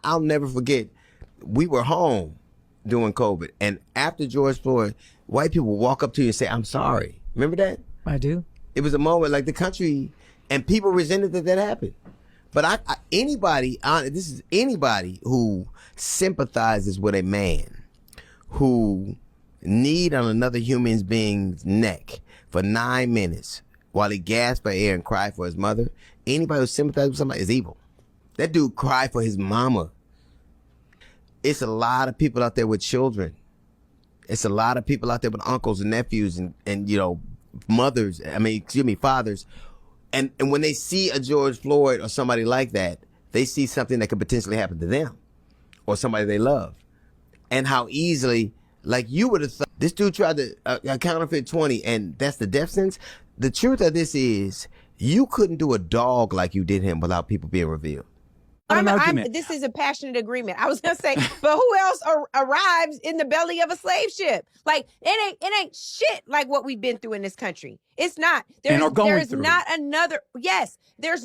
I'll never forget. We were home during COVID, and after George Floyd, white people walk up to you and say, "I'm sorry." Remember that? I do. It was a moment like the country, and people resented that happened. But this is anybody who sympathizes with a man who kneed on another human being's neck for 9 minutes while he gasped for air and cried for his mother. Anybody who sympathizes with somebody is evil. That dude cried for his mama. It's a lot of people out there with children. It's a lot of people out there with uncles and nephews and mothers. Fathers. And when they see a George Floyd or somebody like that, they see something that could potentially happen to them or somebody they love. And how easily, like you would have thought, this dude tried to counterfeit 20 and that's the death sentence. The truth of this is you couldn't do a dog like you did him without people being revealed. This is a passionate agreement. I was gonna say, but who else arrives in the belly of a slave ship? Like it ain't shit like what we've been through in this country. It's not. There's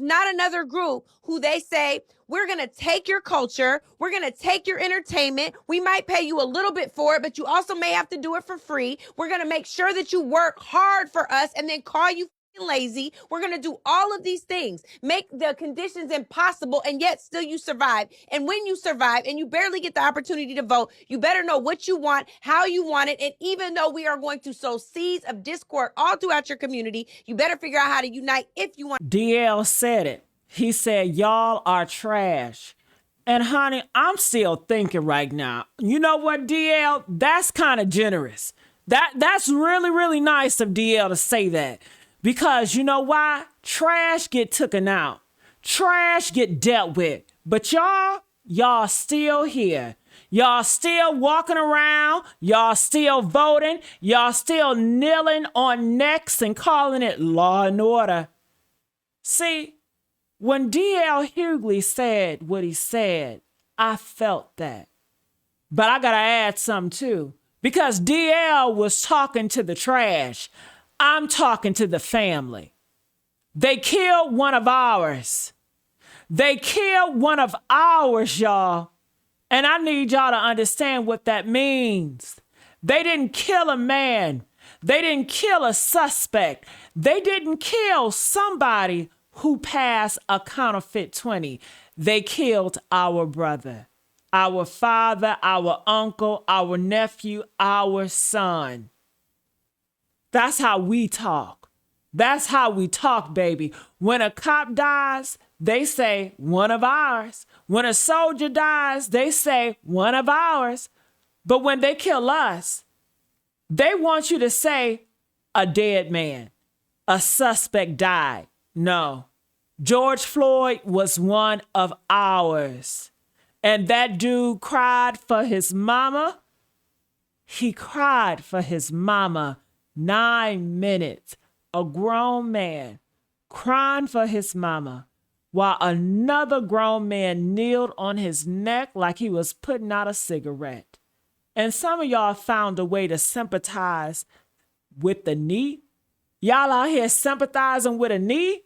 not another group who they say, we're gonna take your culture, we're gonna take your entertainment. We might pay you a little bit for it, but you also may have to do it for free. We're gonna make sure that you work hard for us and then call you lazy. We're going to do all of these things, make the conditions impossible, and yet still you survive. And when you survive and you barely get the opportunity to vote, you better know what you want, how you want it. And even though we are going to sow seeds of discord all throughout your community, you better figure out how to unite if you want. DL said it. He said, y'all are trash. And honey, I'm still thinking right now, you know what, DL? That's kind of generous. That's really, really nice of DL to say that. Because you know why? Trash get taken out. Trash get dealt with. But y'all still here. Y'all still walking around. Y'all still voting. Y'all still kneeling on necks and calling it law and order. See, when D.L. Hughley said what he said, I felt that. But I gotta add something too. Because D.L. was talking to the trash. I'm talking to the family. They killed one of ours. They killed one of ours, y'all. And I need y'all to understand what that means. They didn't kill a man. They didn't kill a suspect. They didn't kill somebody who passed a counterfeit 20. They killed our brother, our father, our uncle, our nephew, our son. That's how we talk. That's how we talk, baby. When a cop dies, they say one of ours. When a soldier dies, they say one of ours. But when they kill us, they want you to say a dead man, a suspect died. No, George Floyd was one of ours. And that dude cried for his mama. He cried for his mama. 9 minutes, a grown man crying for his mama while another grown man kneeled on his neck like he was putting out a cigarette. And some of y'all found a way to sympathize with the knee. Y'all out here sympathizing with a knee?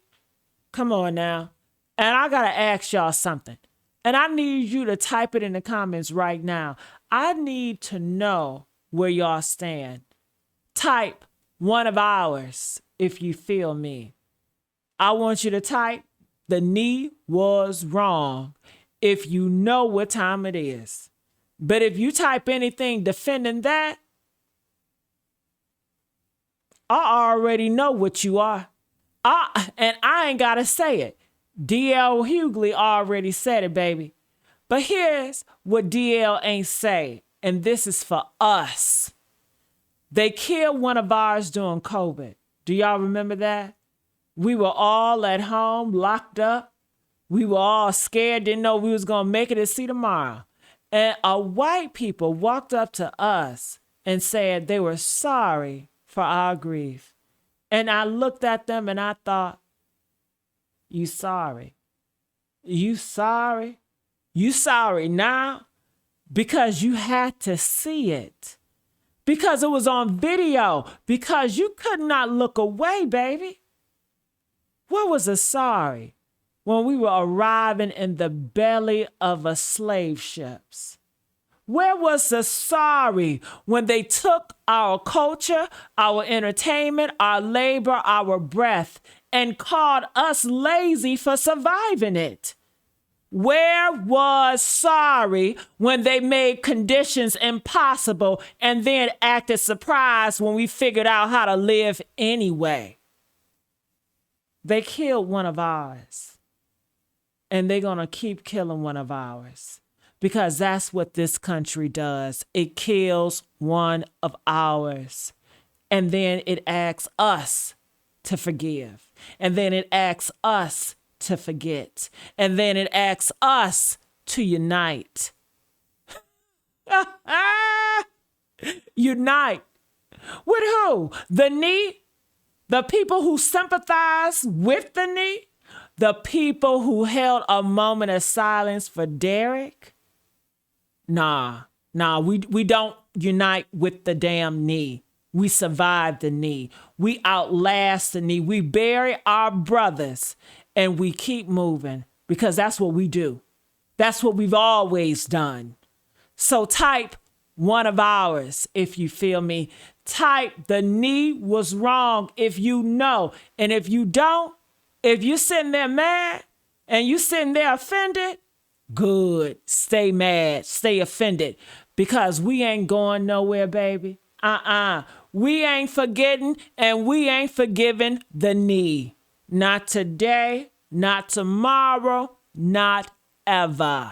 Come on now. And I gotta ask y'all something. And I need you to type it in the comments right now. I need to know where y'all stand. Type one of ours if you feel me. I want you to type the knee was wrong if you know what time it is. But if you type anything defending that, I already know what you are. And I ain't got to say it. D.L. Hughley already said it, baby. But here's what D.L. ain't say, and this is for us. They killed one of ours during COVID. Do y'all remember that? We were all at home, locked up. We were all scared, didn't know we was going to make it to see tomorrow. And a white people walked up to us and said they were sorry for our grief. And I looked at them and I thought, you sorry? You sorry? You sorry now? Because you had to see it. Because it was on video. Because you could not look away, baby. What was a sorry? when we were arriving in the belly of a slave ships? Where was the sorry when they took our culture, our entertainment, our labor, our breath, and called us lazy for surviving it? Where was sorry when they made conditions impossible and then acted surprised when we figured out how to live anyway? They killed one of ours, and they're going to keep killing one of ours because that's what this country does. It kills one of ours, and then it asks us to forgive, and then it asks us to forget, and then it asks us to unite. Unite with who? The knee? The people who sympathize with the knee? The people who held a moment of silence for Derek? Nah, we don't unite with the damn knee. We survive the knee. We outlast the knee. We bury our brothers and we keep moving because that's what we do. That's what we've always done. So type one of ours if you feel me. Type the knee was wrong if you know. And if you don't, if you're sitting there mad and you sitting there offended, good. Stay mad, stay offended because we ain't going nowhere, baby. We ain't forgetting and we ain't forgiving the knee. Not today, not tomorrow, not ever.